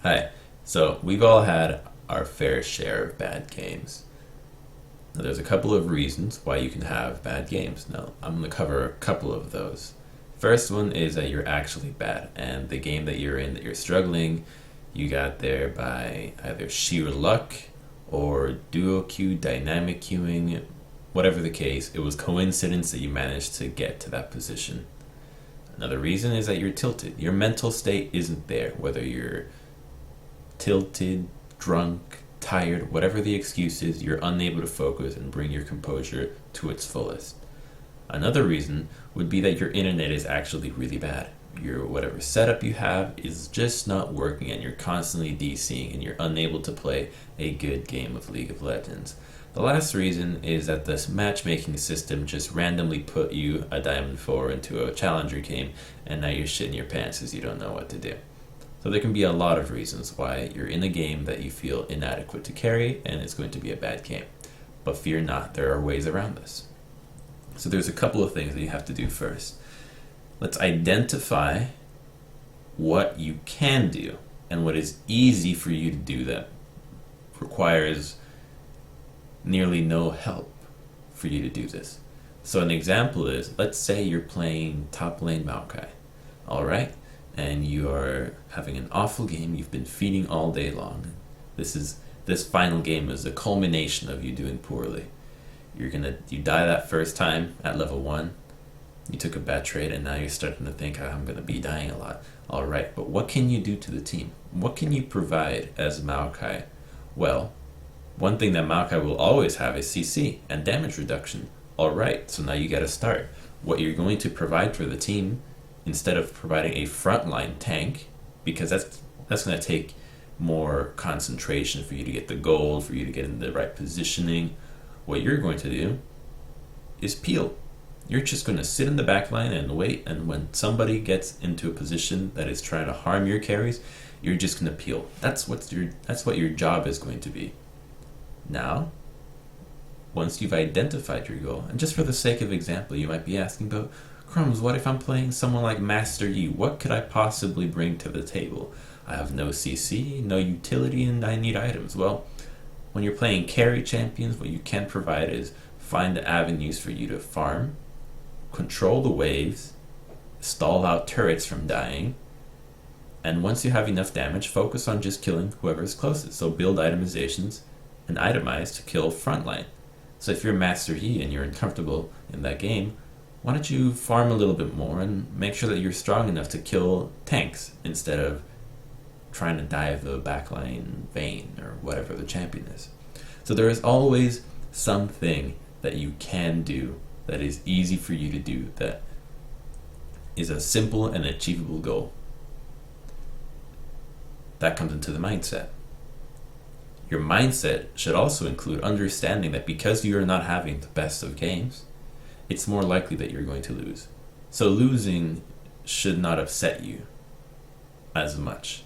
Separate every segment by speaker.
Speaker 1: Hi. So, we've all had our fair share of bad games. Now, there's a couple of reasons why you can have bad games. Now, I'm going to cover a couple of those. First one is that you're actually bad, and the game that you're in, that you're struggling, you got there by either sheer luck or duo queue, dynamic queuing, whatever the case, it was coincidence that you managed to get to that position. Another reason is that you're tilted. Your mental state isn't there, whether you're tilted, drunk, tired, whatever the excuse is, you're unable to focus and bring your composure to its fullest. Another reason would be that your internet is actually really bad. Your whatever setup you have is just not working and you're constantly DCing and you're unable to play a good game of League of Legends. The last reason is that this matchmaking system just randomly put you a Diamond 4 into a Challenger game and now you're shitting your pants as you don't know what to do. So there can be a lot of reasons why you're in a game that you feel inadequate to carry and it's going to be a bad game. But fear not, there are ways around this. So there's a couple of things that you have to do first. Let's identify what you can do and what is easy for you to do that requires nearly no help for you to do this. So an example is, let's say you're playing top lane Maokai, alright? And you are having an awful game, you've been feeding all day long. This final game is a culmination of you doing poorly. You die that first time at level 1, you took a bad trade and now you're starting to think, I'm going to be dying a lot. Alright, but what can you do to the team? What can you provide as Maokai? Well, one thing that Maokai will always have is CC and damage reduction. Alright, so now you gotta start. What you're going to provide for the team, instead of providing a frontline tank, because that's going to take more concentration for you to get the gold, for you to get in the right positioning, what you're going to do is peel. You're just going to sit in the back line and wait, and when somebody gets into a position that is trying to harm your carries, you're just going to peel. That's what your job is going to be. Now, once you've identified your goal, and just for the sake of example, you might be asking, but Crumbs, what if I'm playing someone like Master Yi? What could I possibly bring to the table? I have no CC, no utility, and I need items. Well, when you're playing carry champions, what you can provide is find the avenues for you to farm, control the waves, stall out turrets from dying, and once you have enough damage, focus on just killing whoever is closest. So build itemizations and itemize to kill frontline. So if you're Master Yi and you're uncomfortable in that game, why don't you farm a little bit more and make sure that you're strong enough to kill tanks instead of trying to dive the backline Vayne or whatever the champion is. So there is always something that you can do that is easy for you to do, that is a simple and achievable goal. That comes into the mindset. Your mindset should also include understanding that because you are not having the best of games, it's more likely that you're going to lose. So losing should not upset you as much,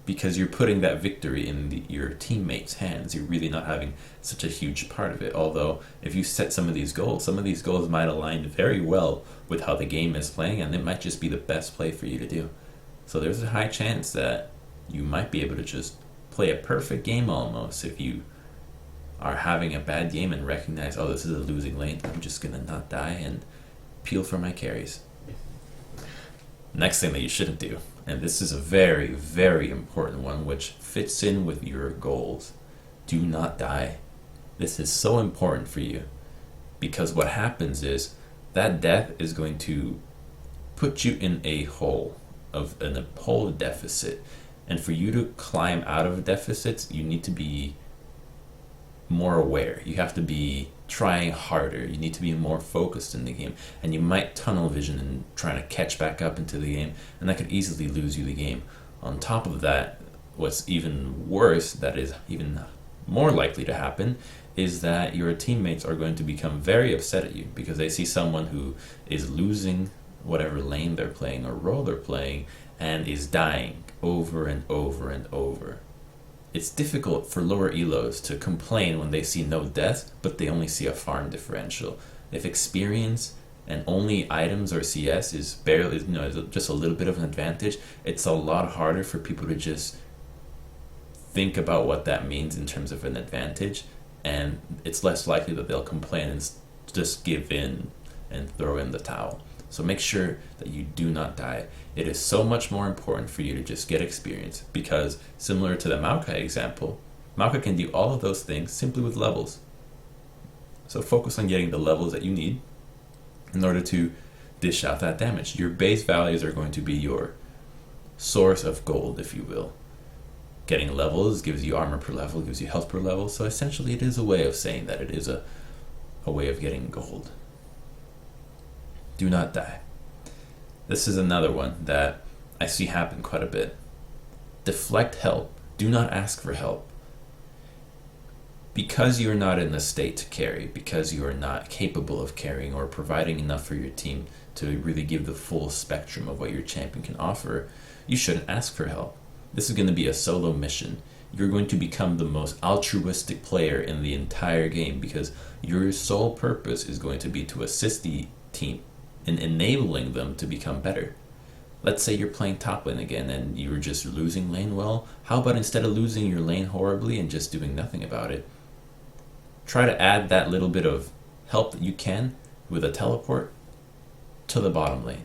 Speaker 1: because you're putting that victory in your teammates' hands. You're really not having such a huge part of it. Although, if you set some of these goals might align very well with how the game is playing, and it might just be the best play for you to do. So there's a high chance that you might be able to just play a perfect game almost if you are having a bad game and recognize, oh, this is a losing lane, I'm just gonna not die and peel for my carries. Next thing that you shouldn't do, and this is a very, very important one which fits in with your goals, do not die. This is so important for you, because what happens is that death is going to put you in a hole of deficit, and for you to climb out of deficits, you need to be more aware. You have to be trying harder. You need to be more focused in the game, and you might tunnel vision and trying to catch back up into the game, and that could easily lose you the game. On top of that, what's even worse, that is even more likely to happen, is that your teammates are going to become very upset at you because they see someone who is losing whatever lane they're playing or role they're playing and is dying over and over and over. It's difficult for lower elos to complain when they see no death, but they only see a farm differential. If experience and only items or CS is barely, is just a little bit of an advantage, it's a lot harder for people to just think about what that means in terms of an advantage, and it's less likely that they'll complain and just give in and throw in the towel. So make sure that you do not die. It is so much more important for you to just get experience, because similar to the Maokai example, Maokai can do all of those things simply with levels. So focus on getting the levels that you need in order to dish out that damage. Your base values are going to be your source of gold, if you will. Getting levels gives you armor per level, gives you health per level, so essentially it is a way of saying that it is a way of getting gold. Do not die. This is another one that I see happen quite a bit. Deflect help. Do not ask for help. Because you are not in the state to carry, because you are not capable of carrying or providing enough for your team to really give the full spectrum of what your champion can offer, you shouldn't ask for help. This is going to be a solo mission. You're going to become the most altruistic player in the entire game, because your sole purpose is going to be to assist the team in enabling them to become better. Let's say you're playing top lane again and you're just losing lane well. How about instead of losing your lane horribly and just doing nothing about it, try to add that little bit of help that you can with a teleport to the bottom lane.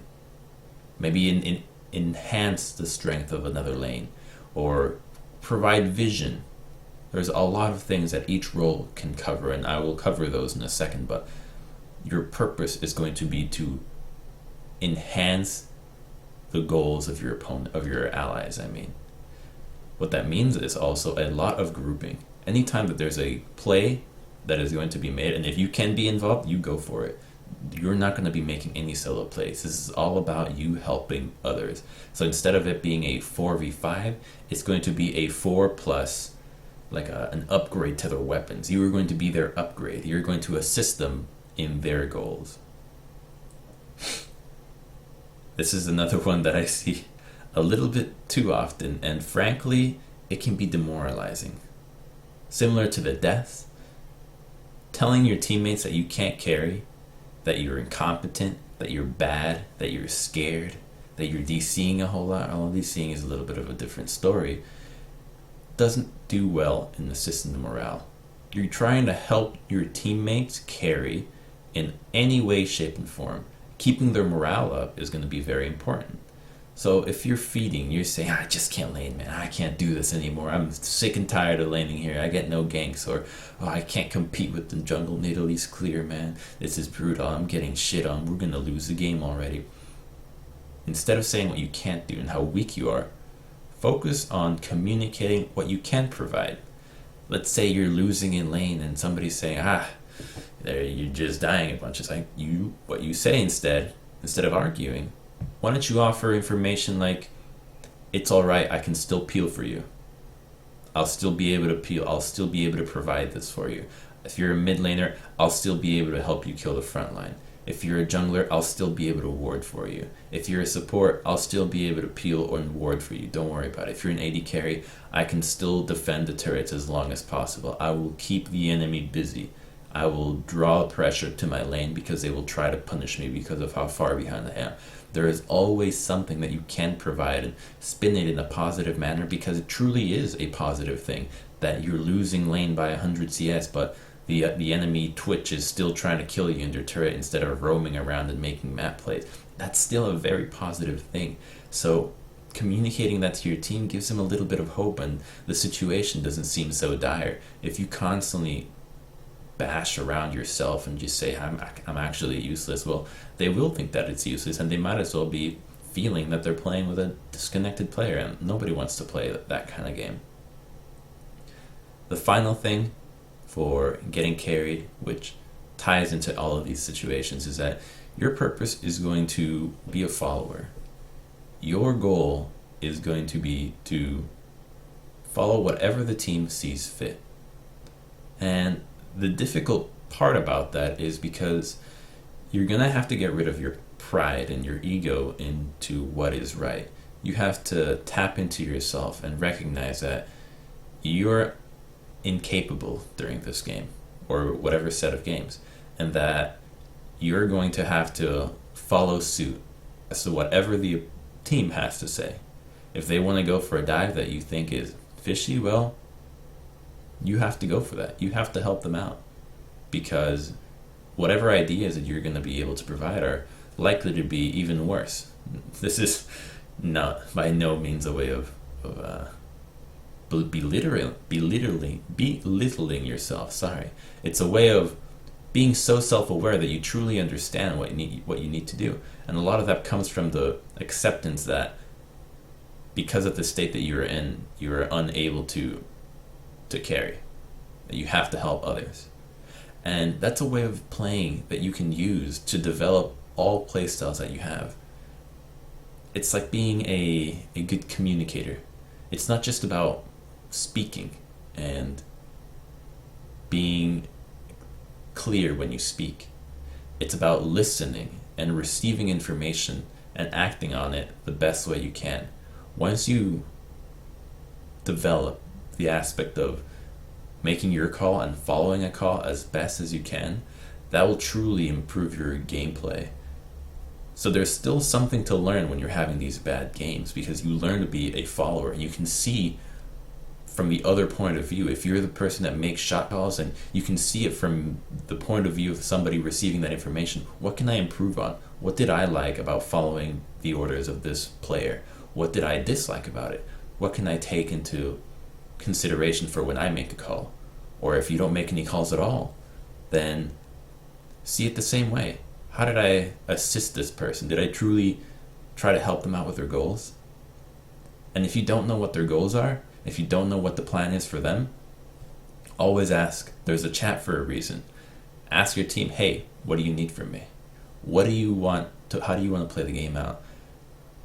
Speaker 1: Maybe enhance the strength of another lane, or provide vision. There's a lot of things that each role can cover, and I will cover those in a second, but your purpose is going to be to enhance the goals of your opponent, of your allies, I mean. What that means is also a lot of grouping. Anytime that there's a play that is going to be made, and if you can be involved, you go for it. You're not going to be making any solo plays. This is all about you helping others. So instead of it being a 4v5, it's going to be a 4+, like an upgrade to their weapons. You are going to be their upgrade. You're going to assist them in their goals. This is another one that I see a little bit too often, and frankly, it can be demoralizing. Similar to the deaths, telling your teammates that you can't carry, that you're incompetent, that you're bad, that you're scared, that you're DCing a whole lot. All DCing is a little bit of a different story. Doesn't do well in assisting the morale. You're trying to help your teammates carry in any way, shape, and form. Keeping their morale up is going to be very important. So if you're feeding, you're saying, I just can't lane, man. I can't do this anymore. I'm sick and tired of laning here. I get no ganks. Or, I can't compete with the jungle Nidalee's clear, man. This is brutal. I'm getting shit on. We're going to lose the game already. Instead of saying what you can't do and how weak you are, focus on communicating what you can provide. Let's say you're losing in lane and somebody's saying, you're just dying a bunch. It's like, what you say instead of arguing, why don't you offer information like, it's alright, I can still peel for you. I'll still be able to peel. I'll still be able to provide this for you. If you're a mid laner, I'll still be able to help you kill the front line. If you're a jungler, I'll still be able to ward for you. If you're a support, I'll still be able to peel or ward for you. Don't worry about it. If you're an AD carry, I can still defend the turrets as long as possible. I will keep the enemy busy. I will draw pressure to my lane because they will try to punish me because of how far behind I am. There is always something that you can provide, and spin it in a positive manner, because it truly is a positive thing that you're losing lane by 100 CS, but the enemy Twitch is still trying to kill you in your turret instead of roaming around and making map plays. That's still a very positive thing. So communicating that to your team gives them a little bit of hope, and the situation doesn't seem so dire. If you constantly bash around yourself and just say, I'm actually useless, well, they will think that it's useless, and they might as well be feeling that they're playing with a disconnected player, and nobody wants to play that kind of game. The final thing for getting carried, which ties into all of these situations, is that your purpose is going to be a follower. Your goal is going to be to follow whatever the team sees fit. And the difficult part about that is because you're going to have to get rid of your pride and your ego into what is right. You have to tap into yourself and recognize that you're incapable during this game or whatever set of games, and that you're going to have to follow suit as to whatever the team has to say. If they want to go for a dive that you think is fishy, well, you have to go for that. You have to help them out, because whatever ideas that you're going to be able to provide are likely to be even worse. This is not by no means a way of belittling yourself. Sorry, it's a way of being so self-aware that you truly understand what you need to do, and a lot of that comes from the acceptance that because of the state that you're in, you're unable to carry, that you have to help others. And that's a way of playing that you can use to develop all play styles that you have. It's like being a good communicator. It's not just about speaking and being clear when you speak. It's about listening and receiving information and acting on it the best way you can. Once you develop the aspect of making your call and following a call as best as you can, that will truly improve your gameplay. So there's still something to learn when you're having these bad games, because you learn to be a follower and you can see from the other point of view. If you're the person that makes shot calls and you can see it from the point of view of somebody receiving that information, what can I improve on? What did I like about following the orders of this player? What did I dislike about it? What can I take into consideration for when I make a call? Or if you don't make any calls at all, then see it the same way. How did I assist this person? Did I truly try to help them out with their goals? And if you don't know what their goals are, if you don't know what the plan is for them, always ask. There's a chat for a reason. Ask your team, hey, what do you need from me? What do you want to, how do you want to play the game out?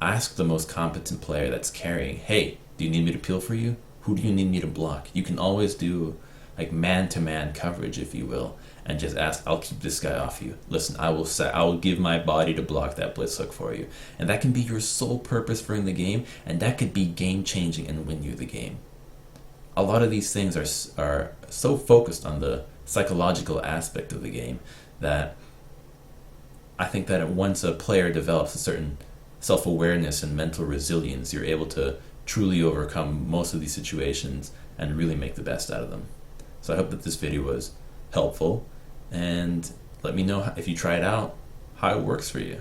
Speaker 1: Ask the most competent player that's carrying, hey, do you need me to peel for you? Who do you need me to block? You can always do like man-to-man coverage, if you will, and just ask, I'll keep this guy off you. Listen, I will give my body to block that blitz hook for you. And that can be your sole purpose for in the game, and that could be game-changing and win you the game. A lot of these things are so focused on the psychological aspect of the game that I think that once a player develops a certain self-awareness and mental resilience, you're able to truly overcome most of these situations and really make the best out of them. So I hope that this video was helpful, and let me know if you try it out, how it works for you.